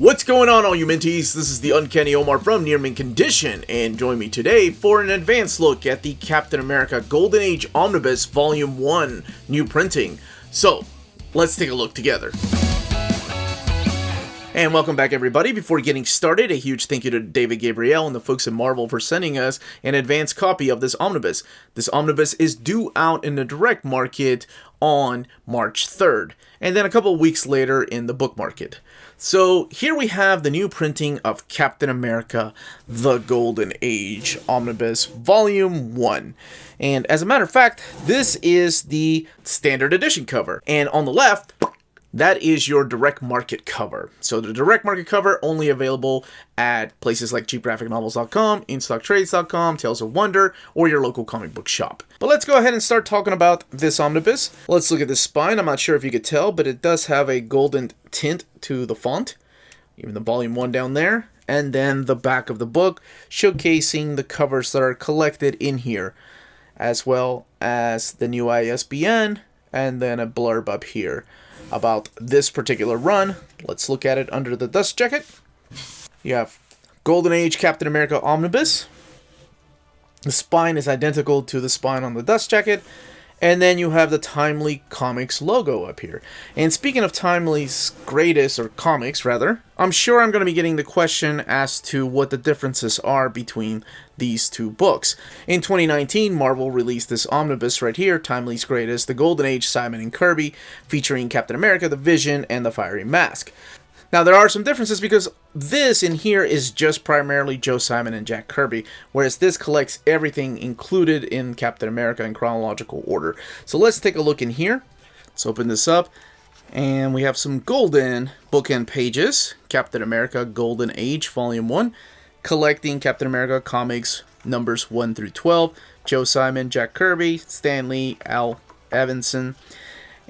What's going on, all you Minties? This is the Uncanny Omar from Near Mint Condition, and join me today for an advanced look at the Captain America Golden Age Omnibus Volume 1 new printing. So, let's take a look together. And welcome back, everybody. Before getting started, a huge thank you to David Gabriel and the folks at Marvel for sending us an advanced copy of this omnibus. This omnibus is due out in the direct market on March 3rd, and then a couple of weeks later in the book market. So here we have the new printing of Captain America, The Golden Age Omnibus Volume 1. And as a matter of fact, this is the standard edition cover. And on the left, that is your direct market cover. So the direct market cover only available at places like cheapgraphicnovels.com, instocktrades.com, Tales of Wonder, or your local comic book shop. But let's go ahead and start talking about this omnibus. Let's look at the spine. I'm not sure if you could tell, but it does have a golden tint to the font, even the volume 1 down there. And then the back of the book showcasing the covers that are collected in here, as well as the new ISBN, and then a blurb up here about this particular run. Let's look at it under the dust jacket. You have Golden Age Captain America Omnibus. The spine is identical to the spine on the dust jacket. And then you have the Timely Comics logo up here. And speaking of Timely's greatest, or comics rather, I'm sure I'm going to be getting the question as to what the differences are between these two books. In 2019, Marvel released this omnibus right here, Timely's Greatest, The Golden Age Simon and Kirby, featuring Captain America, the Vision, and the Fiery Mask. Now, there are some differences because this in here is just primarily Joe Simon and Jack Kirby, whereas this collects everything included in Captain America in chronological order. So let's take a look in here. Let's open this up, and we have some golden bookend pages. Captain America Golden Age Volume 1, collecting Captain America comics numbers 1 through 12. Joe Simon, Jack Kirby, Stan Lee, Al Evanson.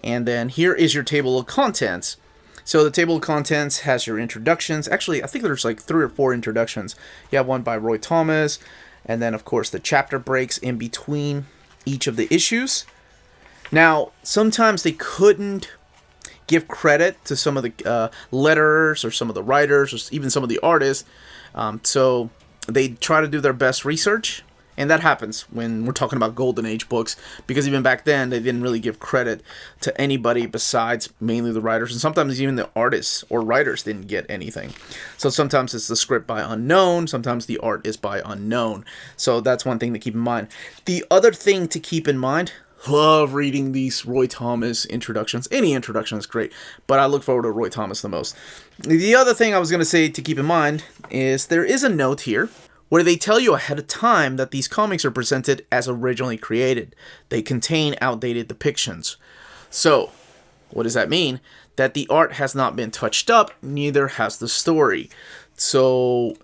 And then here is your table of contents. So the table of contents has your introductions. Actually, I think there's like 3 or 4 introductions. You have one by Roy Thomas, and then of course the chapter breaks in between each of the issues. Now, sometimes they couldn't give credit to some of the letterers or some of the writers or even some of the artists. So they try to do their best research. And that happens when we're talking about Golden Age books, because even back then, they didn't really give credit to anybody besides mainly the writers, and sometimes even the artists or writers didn't get anything. So sometimes it's the script by unknown, sometimes the art is by unknown. So that's one thing to keep in mind. The other thing to keep in mind, love reading these Roy Thomas introductions. Any introduction is great, but I look forward to Roy Thomas the most. The other thing I was going to say to keep in mind is there is a note here where they tell you ahead of time that these comics are presented as originally created. They contain outdated depictions. So, what does that mean? That the art has not been touched up, neither has the story. So,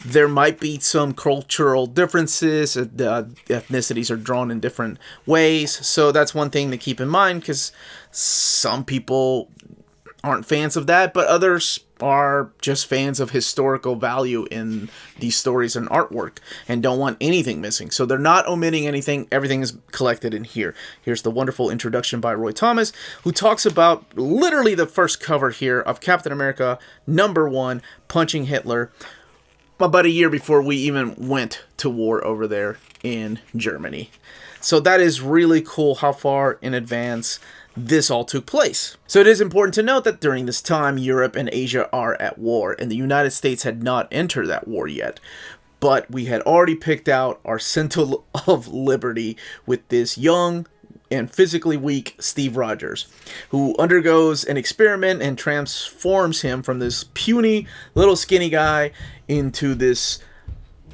there might be some cultural differences, the ethnicities are drawn in different ways. So, that's one thing to keep in mind, because some people aren't fans of that, but others are just fans of historical value in these stories and artwork and don't want anything missing. So they're not omitting anything. Everything is collected in here. Here's the wonderful introduction by Roy Thomas, who talks about literally the first cover here of Captain America #1, punching Hitler, about a year before we even went to war over there in Germany. So that is really cool how far in advance this all took place. So it is important to note that during this time, Europe and Asia are at war, and the United States had not entered that war yet. But we had already picked out our Sentinel of Liberty with this young and physically weak Steve Rogers, who undergoes an experiment and transforms him from this puny little skinny guy into this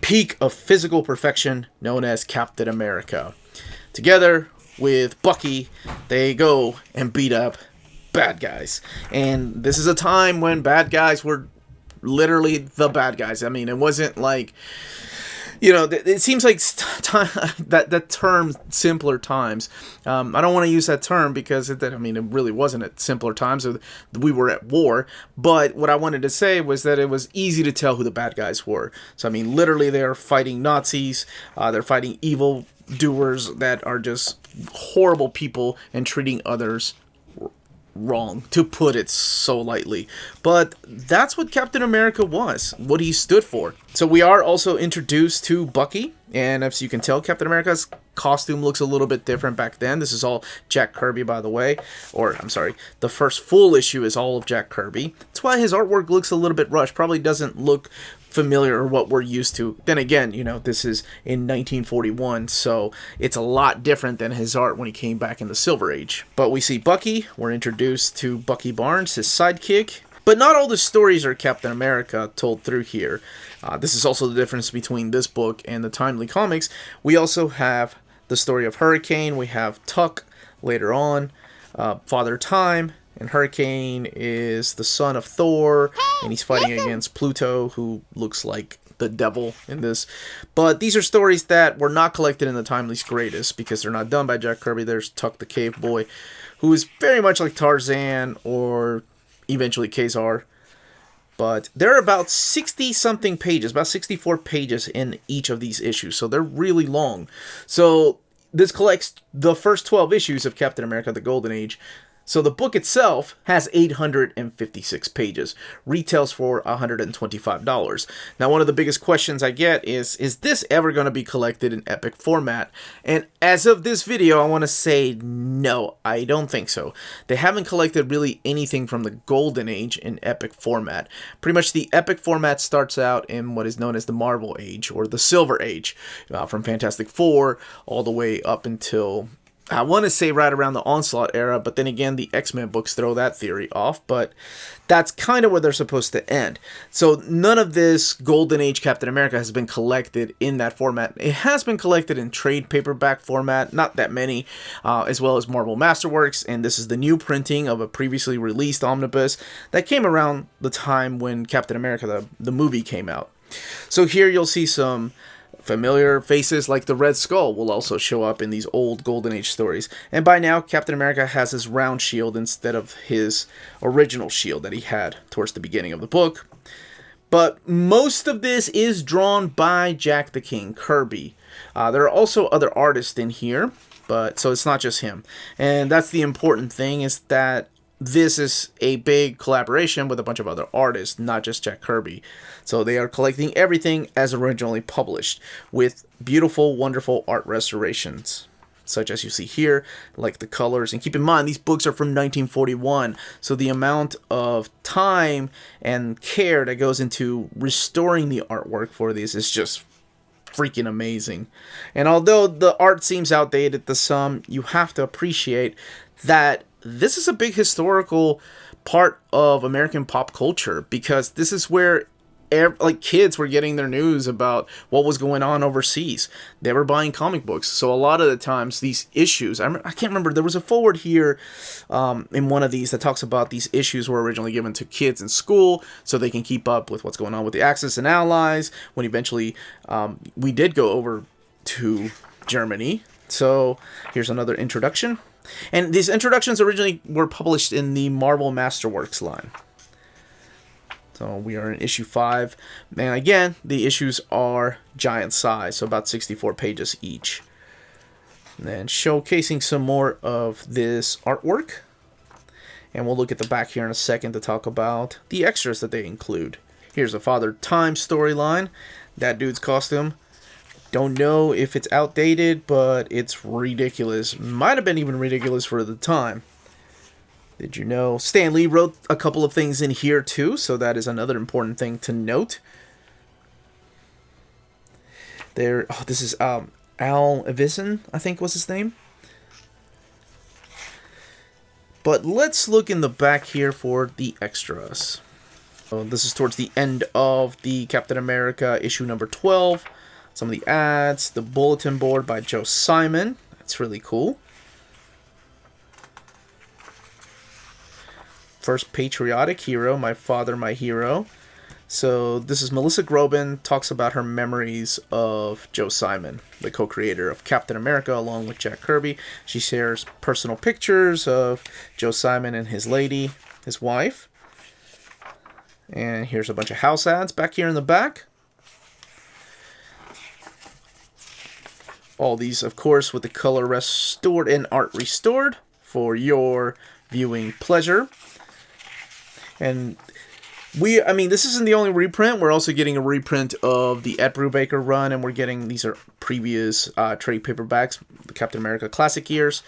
peak of physical perfection known as Captain America. Together with Bucky, they go and beat up bad guys. And this is a time when bad guys were literally the bad guys. I mean, it wasn't like, you know, it seems like that term, simpler times. I don't want to use that term because, it really wasn't at simpler times. We were at war. But what I wanted to say was that it was easy to tell who the bad guys were. So, I mean, literally they're fighting Nazis. They're fighting evil doers that are just horrible people and treating others wrong, to put it so lightly. But that's what Captain America was, what he stood for. So we are also introduced to Bucky, and as you can tell, Captain America's costume looks a little bit different back then. This is all Jack Kirby, by the way. Or, I'm sorry, the first full issue is all of Jack Kirby. That's why his artwork looks a little bit rushed. Probably doesn't look familiar or what we're used to. Then again, you know, this is in 1941, so it's a lot different than his art when he came back in the Silver Age. But we see Bucky. We're introduced to Bucky Barnes, his sidekick. But not all the stories are Captain America told through here. This is also the difference between this book and the Timely Comics. We also have the story of Hurricane. We have Tuck later on, Father Time. And Hurricane is the son of Thor, and he's fighting against Pluto, who looks like the devil in this. But these are stories that were not collected in the Timely's Greatest, because they're not done by Jack Kirby. There's Tuck the Cave Boy, who is very much like Tarzan, or eventually Kazar. But there are about 60-something pages, about 64 pages in each of these issues, so they're really long. So this collects the first 12 issues of Captain America, the Golden Age. So the book itself has 856 pages, retails for $125. Now, one of the biggest questions I get is this ever going to be collected in epic format? And as of this video, I want to say no, I don't think so. They haven't collected really anything from the Golden Age in epic format. Pretty much the epic format starts out in what is known as the Marvel Age, or the Silver Age, from Fantastic Four all the way up until, I want to say, right around the Onslaught era, but then again, the X-Men books throw that theory off, but that's kind of where they're supposed to end. So none of this Golden Age Captain America has been collected in that format. It has been collected in trade paperback format, not that many, as well as Marvel Masterworks, and this is the new printing of a previously released omnibus that came around the time when Captain America, the movie, came out. So here you'll see some familiar faces like the Red Skull will also show up in these old Golden Age stories. And by now, Captain America has his round shield instead of his original shield that he had towards the beginning of the book. But most of this is drawn by Jack the King Kirby. There are also other artists in here, but so it's not just him. And that's the important thing, is that this is a big collaboration with a bunch of other artists, not just Jack Kirby. So they are collecting everything as originally published, with beautiful, wonderful art restorations, such as you see here, like the colors. And keep in mind, these books are from 1941, so the amount of time and care that goes into restoring the artwork for these is just freaking amazing. And although the art seems outdated to some, you have to appreciate that this is a big historical part of American pop culture, because this is where kids were getting their news about what was going on overseas. They were buying comic books. So a lot of the times these issues, I can't remember, there was a forward here in one of these that talks about these issues were originally given to kids in school so they can keep up with what's going on with the Axis and Allies, when eventually we did go over to Germany. So here's another introduction. And these introductions originally were published in the Marvel Masterworks line. So we are in issue 5. And again, the issues are giant size, so about 64 pages each. And then showcasing some more of this artwork. And we'll look at the back here in a second to talk about the extras that they include. Here's a Father Time storyline. That dude's costume, don't know if it's outdated, but it's ridiculous. Might have been even ridiculous for the time. Did you know Stan Lee wrote a couple of things in here too, so that is another important thing to note. This is Al Avison, I think was his name. But let's look in the back here for the extras. So this is towards the end of the Captain America issue number 12. Some of the ads, the bulletin board by Joe Simon. That's really cool. First patriotic hero, My Father, My Hero. So this is Melissa Groban, talks about her memories of Joe Simon, the co-creator of Captain America, along with Jack Kirby. She shares personal pictures of Joe Simon and his lady, his wife. And here's a bunch of house ads back here in the back. All these, of course, with the color restored and art restored for your viewing pleasure. And I mean, this isn't the only reprint. We're also getting a reprint of the Ed Brubaker run, and we're getting, these are previous trade paperbacks, the Captain America Classic years.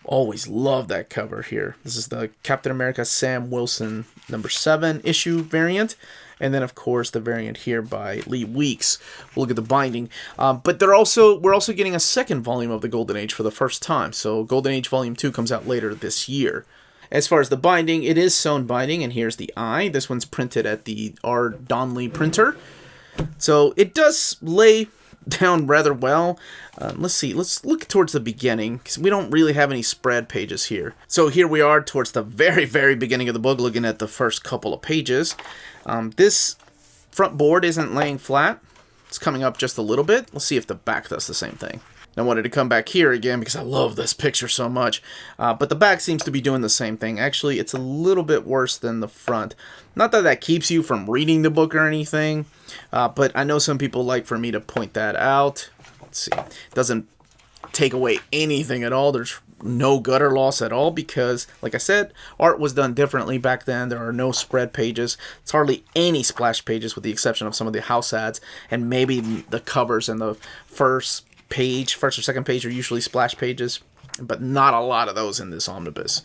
Always love that cover here. This is the Captain America Sam Wilson #7 issue variant. And then, of course, the variant here by Lee Weeks. We'll look at the binding. But we're also getting a second volume of the Golden Age for the first time. So Golden Age Volume 2 comes out later this year. As far as the binding, it is sewn binding, and here's the eye. This one's printed at the R. Donnelly printer. So it does lay down rather well. Let's see, let's look towards the beginning, because we don't really have any spread pages here. So here we are towards the very, very beginning of the book, looking at the first couple of pages. This front board isn't laying flat. It's coming up just a little bit. Let's see if the back does the same thing. I wanted to come back here again because I love this picture so much. But the back seems to be doing the same thing. Actually, it's a little bit worse than the front. Not that that keeps you from reading the book or anything, but I know some people like for me to point that out. Let's see. It doesn't take away anything at all. There's no gutter loss at all because, like I said, art was done differently back then. There are no spread pages. It's hardly any splash pages with the exception of some of the house ads and maybe the covers and the first or second page are usually splash pages, but not a lot of those in this omnibus.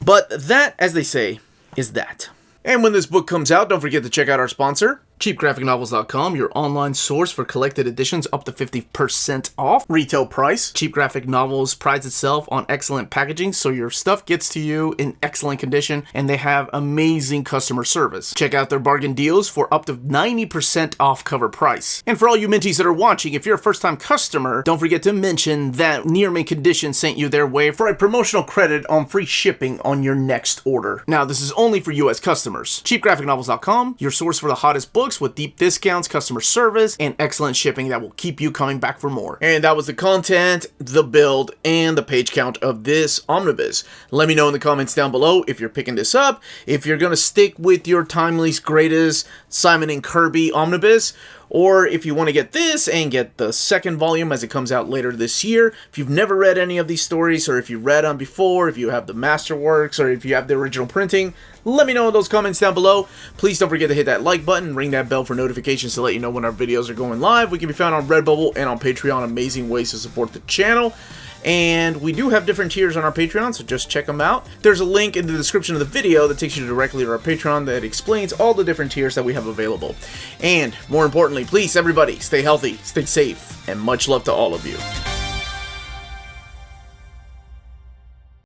But that, as they say, is that. And when this book comes out, don't forget to check out our sponsor, CheapGraphicNovels.com, your online source for collected editions up to 50% off retail price. Cheap Graphic Novels prides itself on excellent packaging, so your stuff gets to you in excellent condition, and they have amazing customer service. Check out their bargain deals for up to 90% off cover price. And for all you Minties that are watching, if you're a first-time customer, don't forget to mention that Near Mint Condition sent you their way for a promotional credit on free shipping on your next order. Now, this is only for U.S. customers. CheapGraphicNovels.com, your source for the hottest books with deep discounts, customer service, and excellent shipping that will keep you coming back for more. And that was the content, the build, and the page count of this omnibus. Let me know in the comments down below if you're picking this up, if you're gonna stick with your Timely's Greatest Simon and Kirby omnibus, or if you want to get this and get the second volume as it comes out later this year. If you've never read any of these stories, or if you read them before, if you have the Masterworks, or if you have the original printing, let me know in those comments down below. Please don't forget to hit that like button, ring that bell for notifications to let you know when our videos are going live. We can be found on Redbubble and on Patreon, amazing ways to support the channel. And we do have different tiers on our Patreon, so just check them out. There's a link in the description of the video that takes you directly to our Patreon that explains all the different tiers that we have available. And more importantly, please, everybody, stay healthy, stay safe, and much love to all of you.